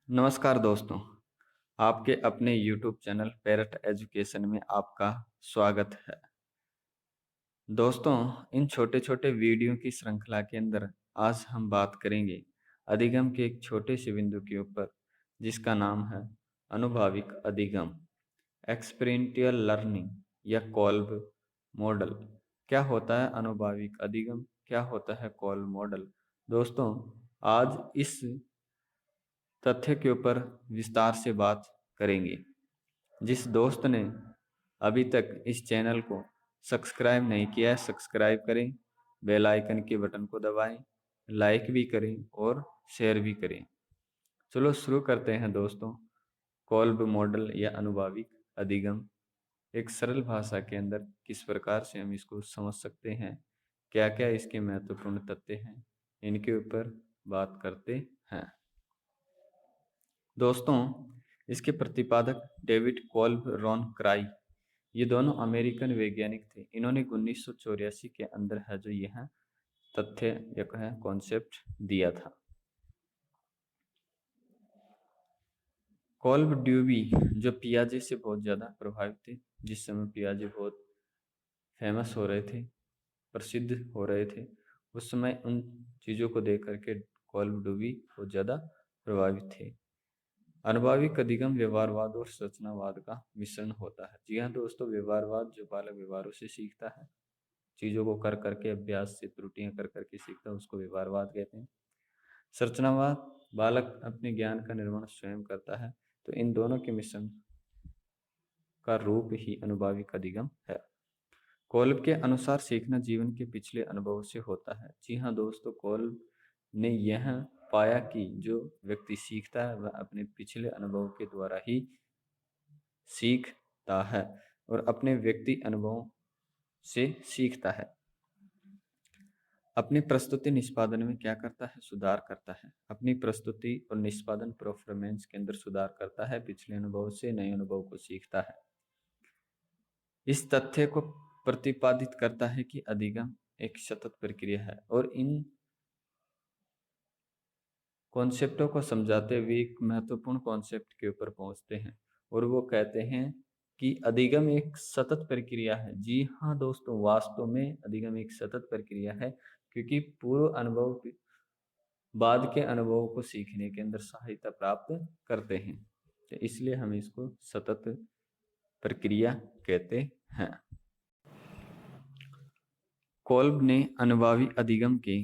नमस्कार दोस्तों, आपके अपने YouTube चैनल पैरट एजुकेशन में आपका स्वागत है। दोस्तों, इन छोटे-छोटे वीडियो की श्रृंखला के अंदर आज हम बात करेंगे अधिगम के एक छोटे से बिंदु के ऊपर, जिसका नाम है अनुभाविक अधिगम, एक्सपेरिएंटियल लर्निंग या कोल्ब मॉडल। क्या होता है अनुभाविक अधिगम? क्या होता है कोल्ब मॉडल? दोस्तों, आज इस तथ्य के ऊपर विस्तार से बात करेंगे। जिस दोस्त ने अभी तक इस चैनल को सब्सक्राइब नहीं किया है, सब्सक्राइब करें, बेल आइकन के बटन को दबाएं, लाइक भी करें और शेयर भी करें। चलो शुरू करते हैं दोस्तों। कोल्ब मॉडल या अनुभाविक अधिगम एक सरल भाषा के अंदर किस प्रकार से हम इसको समझ सकते हैं, क्या क्या इसके महत्वपूर्ण तथ्य हैं, इनके ऊपर बात करते हैं। दोस्तों, इसके प्रतिपादक डेविड कोल्ब, रॉन क्राई, ये दोनों अमेरिकन वैज्ञानिक थे। इन्होंने 1984 के अंदर है जो यह तथ्य एक है कॉन्सेप्ट दिया था। कोल्ब ड्यूबी जो पियाजे से बहुत ज़्यादा प्रभावित थे, जिस समय पियाजे बहुत फेमस हो रहे थे, प्रसिद्ध हो रहे थे, उस समय उन चीज़ों को देख करके कोल्ब ड्यूबी बहुत ज़्यादा प्रभावित थे। अनुभाविक अधिगम व्यवहारवाद और रचनावाद का मिश्रण होता है। जी हाँ दोस्तों, व्यवहारवाद जो बालक व्यवहारों से सीखता है, चीज़ों को कर करके, अभ्यास से त्रुटियां कर करके सीखता है, उसको व्यवहारवाद कहते हैं। संरचनावाद, बालक अपने ज्ञान का निर्माण स्वयं करता है। तो इन दोनों के मिश्रण का रूप ही अनुभाविक अधिगम है। कोल्ब के अनुसार सीखना जीवन के पिछले अनुभव से होता है। जी हाँ दोस्तों, कोल्ब ने यह पाया कि जो व्यक्ति सीखता है वह अपने पिछले अनुभव के द्वारा ही सीखता है और अपने व्यक्ति अनुभवों से सीखता है। अपनी प्रस्तुति निष्पादन में क्या करता है? सुधार करता है। अपनी प्रस्तुति और निष्पादन परफॉर्मेंस के अंदर सुधार करता है, पिछले अनुभव से नए अनुभव को सीखता है। इस तथ्य को प्रतिपादित करता है कि अधिगम एक सतत प्रक्रिया है और इन कॉन्सेप्टों को समझाते हुए एक महत्वपूर्ण कॉन्सेप्ट के ऊपर पहुंचते हैं और वो कहते हैं कि अधिगम एक सतत प्रक्रिया है। जी हाँ दोस्तों, वास्तव में अधिगम एक सतत प्रक्रिया है, क्योंकि पूर्व अनुभव बाद के अनुभवों को सीखने के अंदर सहायता प्राप्त करते हैं, तो इसलिए हम इसको सतत प्रक्रिया कहते हैं। कोल्ब ने अनुभवी अधिगम के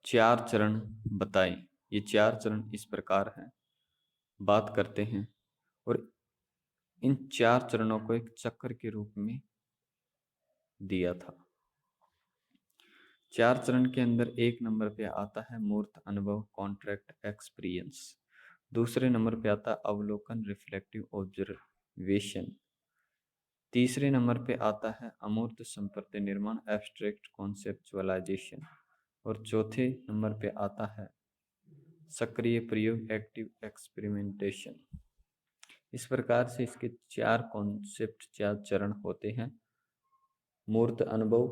4 चरण बताए। ये 4 चरण इस प्रकार हैं, बात करते हैं, और इन 4 चरणों को एक चक्र के रूप में दिया था। 4 चरण के अंदर 1 नंबर पे आता है मूर्त अनुभव, कॉन्ट्रैक्ट एक्सपीरियंस। दूसरे नंबर पे आता है अवलोकन, रिफ्लेक्टिव ऑब्जर्वेशन। तीसरे नंबर पे आता है अमूर्त संप्रति निर्माण, एब्स्ट्रैक्ट कॉन्सेप्चुअलाइजेशन। और चौथे नंबर पे आता है सक्रिय प्रयोग, एक्टिव एक्सपेरिमेंटेशन। इस प्रकार से इसके 4 कॉन्सेप्ट, 4 चरण होते हैं: मूर्त अनुभव,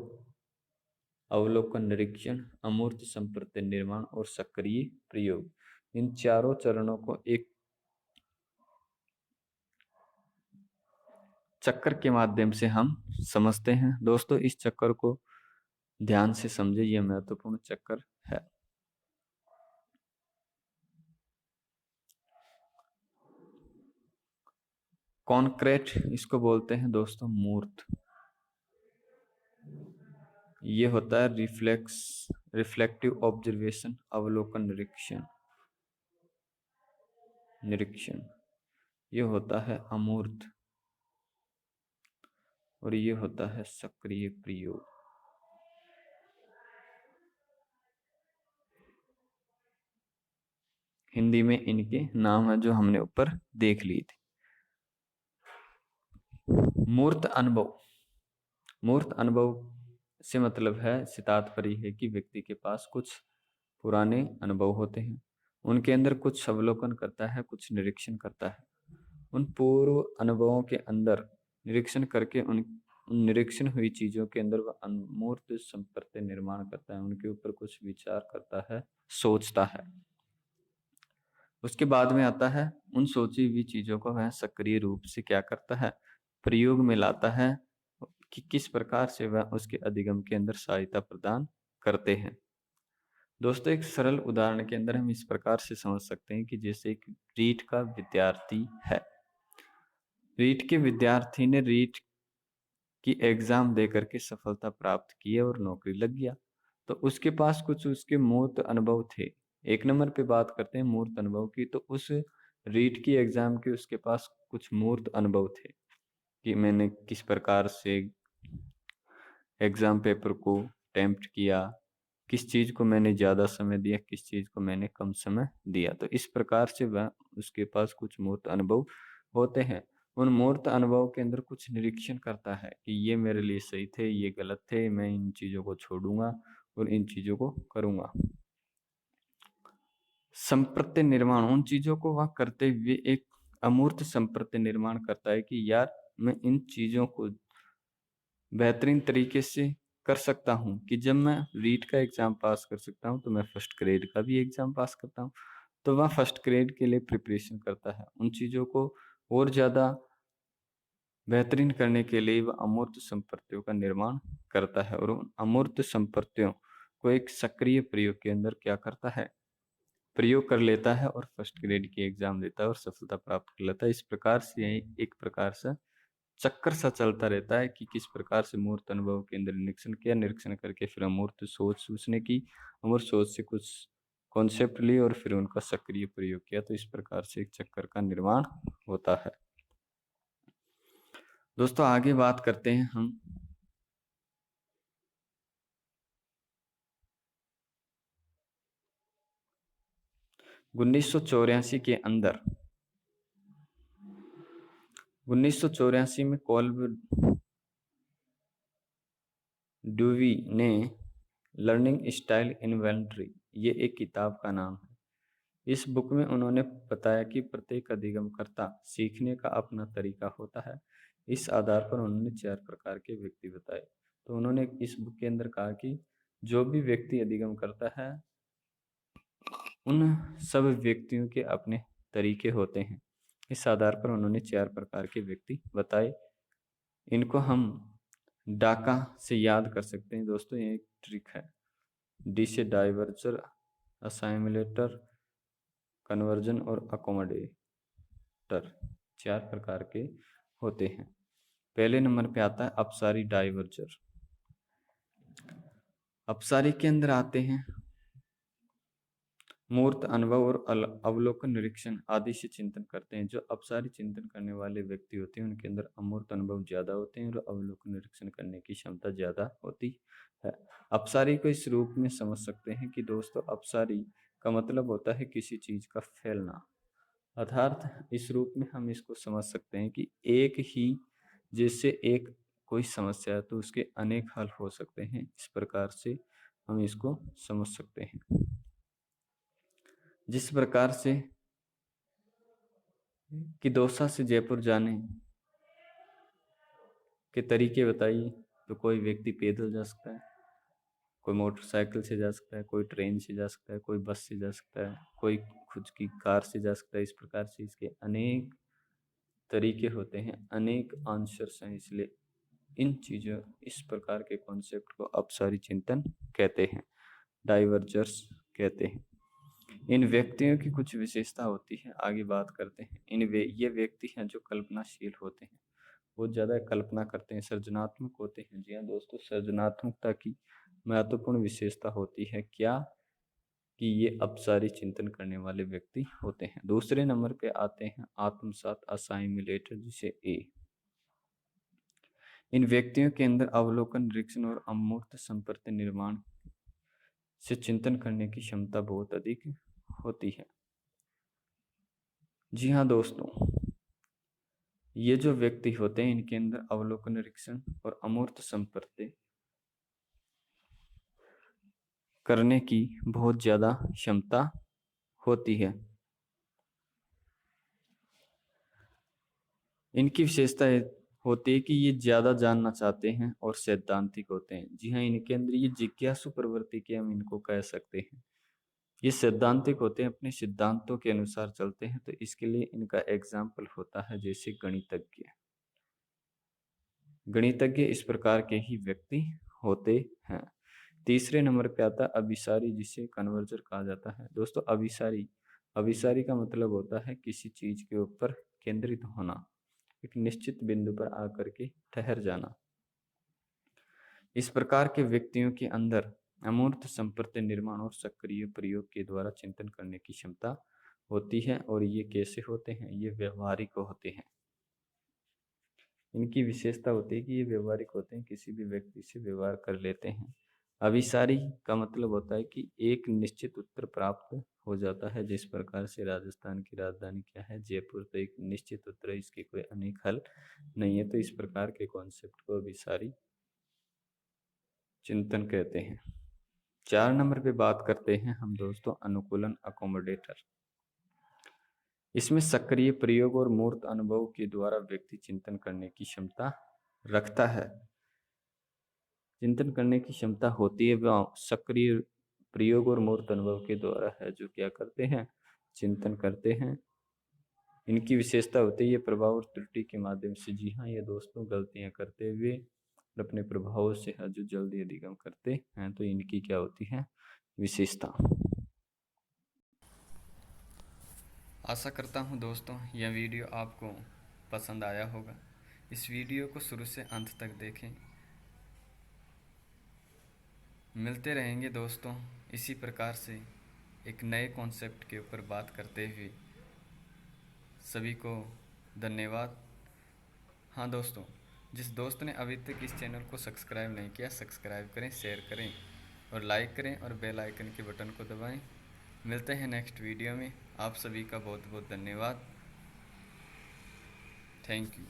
अवलोकन निरीक्षण, अमूर्त संप्रति निर्माण और सक्रिय प्रयोग। इन चारों चरणों को एक चक्कर के माध्यम से हम समझते हैं। दोस्तों, इस चक्कर को ध्यान से समझे, यह महत्वपूर्ण चक्कर है। कॉन्क्रीट इसको बोलते हैं दोस्तों, मूर्त। ये होता है रिफ्लेक्टिव ऑब्जर्वेशन, अवलोकन निरीक्षण। ये होता है अमूर्त और ये होता है सक्रिय प्रयोग। हिंदी में इनके नाम है जो हमने ऊपर देख लिए थे। मूर्त अनुभव, मूर्त अनुभव से मतलब है, से तात्पर्य है कि व्यक्ति के पास कुछ पुराने अनुभव होते हैं, उनके अंदर कुछ अवलोकन करता है, कुछ निरीक्षण करता है। उन पूर्व अनुभवों के अंदर निरीक्षण करके उन निरीक्षण हुई चीजों के अंदर वह अमूर्त संप्रति निर्माण करता है, उनके ऊपर कुछ विचार करता है, सोचता है। उसके बाद में आता है उन सोची हुई चीजों को वह सक्रिय रूप से क्या करता है, प्रयोग में लाता है कि किस प्रकार से वह उसके अधिगम के अंदर सहायता प्रदान करते हैं। दोस्तों, एक सरल उदाहरण के अंदर हम इस प्रकार से समझ सकते हैं कि जैसे एक रीट का विद्यार्थी है। रीट के विद्यार्थी ने रीट की एग्जाम दे करके सफलता प्राप्त की है और नौकरी लग गया। तो उसके पास कुछ उसके मूर्त अनुभव थे। एक नंबर पे बात करते हैं मूर्त अनुभव की, तो उस रीट की एग्जाम के उसके पास कुछ मूर्त अनुभव थे कि मैंने किस प्रकार से एग्जाम पेपर को अटेम्प्ट किया, किस चीज को मैंने ज्यादा समय दिया, किस चीज को मैंने कम समय दिया। तो इस प्रकार से वह उसके पास कुछ मूर्त अनुभव होते हैं। उन मूर्त अनुभव के अंदर कुछ निरीक्षण करता है कि ये मेरे लिए सही थे, ये गलत थे, मैं इन चीजों को छोड़ूंगा और इन चीजों को करूंगा। संप्रत्य निर्माण, उन चीजों को वह करते हुए एक अमूर्त संप्रत्य निर्माण करता है कि यार मैं इन चीजों को बेहतरीन तरीके से कर सकता हूँ कि जब मैं रीट का एग्जाम पास कर सकता हूँ तो मैं फर्स्ट ग्रेड का भी एग्जाम पास करता हूँ। तो वह फर्स्ट ग्रेड के लिए प्रिपरेशन करता है, उन चीजों को और ज्यादा बेहतरीन करने के लिए वह अमूर्त संपत्तियों का निर्माण करता है और उन अमूर्त संपत्तियों को एक सक्रिय प्रयोग के अंदर क्या करता है, प्रयोग कर लेता है और फर्स्ट ग्रेड की एग्जाम देता है और सफलता प्राप्त कर लेता है। इस प्रकार से एक प्रकार से चक्कर सा चलता रहता है कि किस प्रकार से मूर्त अनुभव के अंदर निरीक्षण किया, निरीक्षण करके फिर अमूर्त सोच उसने की, अमूर्त सोच से कुछ कॉन्सेप्ट लिए और फिर उनका सक्रिय प्रयोग किया। तो इस प्रकार से एक चक्कर का निर्माण होता है। दोस्तों, आगे बात करते हैं हम 1984 के अंदर 1984 में कोल्ब ड्यूवी ने लर्निंग स्टाइल इन्वेंटरी, ये एक किताब का नाम है। इस बुक में उन्होंने बताया कि प्रत्येक अधिगमकर्ता सीखने का अपना तरीका होता है। इस आधार पर उन्होंने 4 प्रकार के व्यक्ति बताए। तो उन्होंने इस बुक के अंदर कहा कि जो भी व्यक्ति अधिगम करता है उन सब व्यक्तियों के अपने तरीके होते हैं। इस आधार पर उन्होंने 4 प्रकार के व्यक्ति बताए। इनको हम डाका से याद कर सकते हैं। दोस्तों, ये एक ट्रिक है। डी से डाइवर्जर, असाइमुलेटर, कन्वर्जन और अकोमोडेटर, 4 प्रकार के होते हैं। पहले नंबर पे आता है अपसारी डाइवर्जर। अपसारी के अंदर आते हैं मूर्त अनुभव और अवलोकन निरीक्षण आदि से चिंतन करते हैं। जो अपसारी चिंतन करने वाले व्यक्ति होते हैं उनके अंदर अमूर्त अनुभव ज्यादा होते हैं और अवलोकन निरीक्षण करने की क्षमता ज्यादा होती है। अपसारी को इस रूप में समझ सकते हैं कि दोस्तों, अपसारी का मतलब होता है किसी चीज का फैलना। अर्थात इस रूप में हम इसको समझ सकते हैं कि एक ही जैसे एक कोई समस्या है तो उसके अनेक हल हो सकते हैं। इस प्रकार से हम इसको समझ सकते हैं। जिस प्रकार से कि दौसा से जयपुर जाने के तरीके बताइए, तो कोई व्यक्ति पैदल जा सकता है, कोई मोटरसाइकिल से जा सकता है, कोई ट्रेन से जा सकता है, कोई बस से जा सकता है, कोई खुद की कार से जा सकता है। इस प्रकार से इसके अनेक तरीके होते हैं, अनेक आंसर्स हैं। इसलिए इन चीजों, इस प्रकार के कॉन्सेप्ट को अपसारी चिंतन कहते हैं, डाइवर्जर्स कहते हैं। इन व्यक्तियों की कुछ विशेषता होती है, आगे बात करते हैं। ये व्यक्ति हैं जो कल्पनाशील होते हैं, बहुत ज्यादा कल्पना करते हैं, सृजनात्मक होते हैं। जी हाँ दोस्तों, सृजनात्मकता की महत्वपूर्ण विशेषता होती है क्या, कि ये अपसारी चिंतन करने वाले व्यक्ति होते हैं। दूसरे नंबर पे आते हैं आत्मसात असाइमुलेटर, जिसे ए। इन व्यक्तियों के अंदर अवलोकन, निरीक्षण और अमूर्त संप्रति निर्माण से चिंतन करने की क्षमता बहुत अधिक होती है। जी हाँ दोस्तों, ये जो व्यक्ति होते हैं इनके अंदर अवलोकन, निरीक्षण और अमूर्त संप्रति करने की बहुत ज्यादा क्षमता होती है। इनकी विशेषता होती है कि ये ज्यादा जानना चाहते हैं और सैद्धांतिक होते हैं। जी हाँ, इनके अंदर ये जिज्ञासु प्रवृत्ति के हम इनको कह सकते हैं। ये सैद्धांतिक होते हैं, अपने सिद्धांतों के अनुसार चलते हैं, तो इसके लिए इनका एग्जाम्पल होता है जैसे गणितज्ञ। गणितज्ञ इस प्रकार के ही व्यक्ति होते हैं। तीसरे नंबर पे आता है अभिसारी, जिसे कन्वर्जर कहा जाता है। दोस्तों अभिसारी, अभिसारी का मतलब होता है किसी चीज के ऊपर केंद्रित होना, एक निश्चित बिंदु पर आकर के ठहर जाना। इस प्रकार के व्यक्तियों के अंदर अमूर्त संप्रति निर्माण और सक्रिय प्रयोग के द्वारा चिंतन करने की क्षमता होती है। और ये कैसे होते हैं? ये व्यवहारिक होते हैं। इनकी विशेषता होती है कि ये व्यवहारिक होते हैं, किसी भी व्यक्ति से व्यवहार कर लेते हैं। अभिसारी का मतलब होता है कि एक निश्चित उत्तर प्राप्त हो जाता है। जिस प्रकार से राजस्थान की राजधानी क्या है? जयपुर, तो एक निश्चित उत्तर है, इसके कोई अनेक हल नहीं है। तो इस प्रकार के कॉन्सेप्ट को अभिसारी चिंतन कहते हैं। 4 नंबर पे बात करते हैं हम दोस्तों अनुकूलन, अकोमोडेटर। इसमें सक्रिय प्रयोग और मूर्त अनुभव के द्वारा व्यक्ति चिंतन करने की क्षमता रखता है। चिंतन करने की क्षमता होती है, वह सक्रिय प्रयोग और मूर्त अनुभव के द्वारा है, जो क्या करते हैं? चिंतन करते हैं। इनकी विशेषता होती है ये प्रभाव और त्रुटि के माध्यम से, जी हाँ, ये दोस्तों गलतियां करते हुए अपने प्रभावों से है जो जल्दी अधिगम करते हैं। तो इनकी क्या होती है? विशेषता। आशा करता हूँ दोस्तों यह वीडियो आपको पसंद आया होगा। इस वीडियो को शुरू से अंत तक देखें। मिलते रहेंगे दोस्तों इसी प्रकार से एक नए कॉन्सेप्ट के ऊपर बात करते हुए। सभी को धन्यवाद। हाँ दोस्तों, जिस दोस्त ने अभी तक इस चैनल को सब्सक्राइब नहीं किया, सब्सक्राइब करें, शेयर करें और लाइक करें और बेल आइकन के बटन को दबाएं। मिलते हैं नेक्स्ट वीडियो में। आप सभी का बहुत बहुत धन्यवाद। Thank you.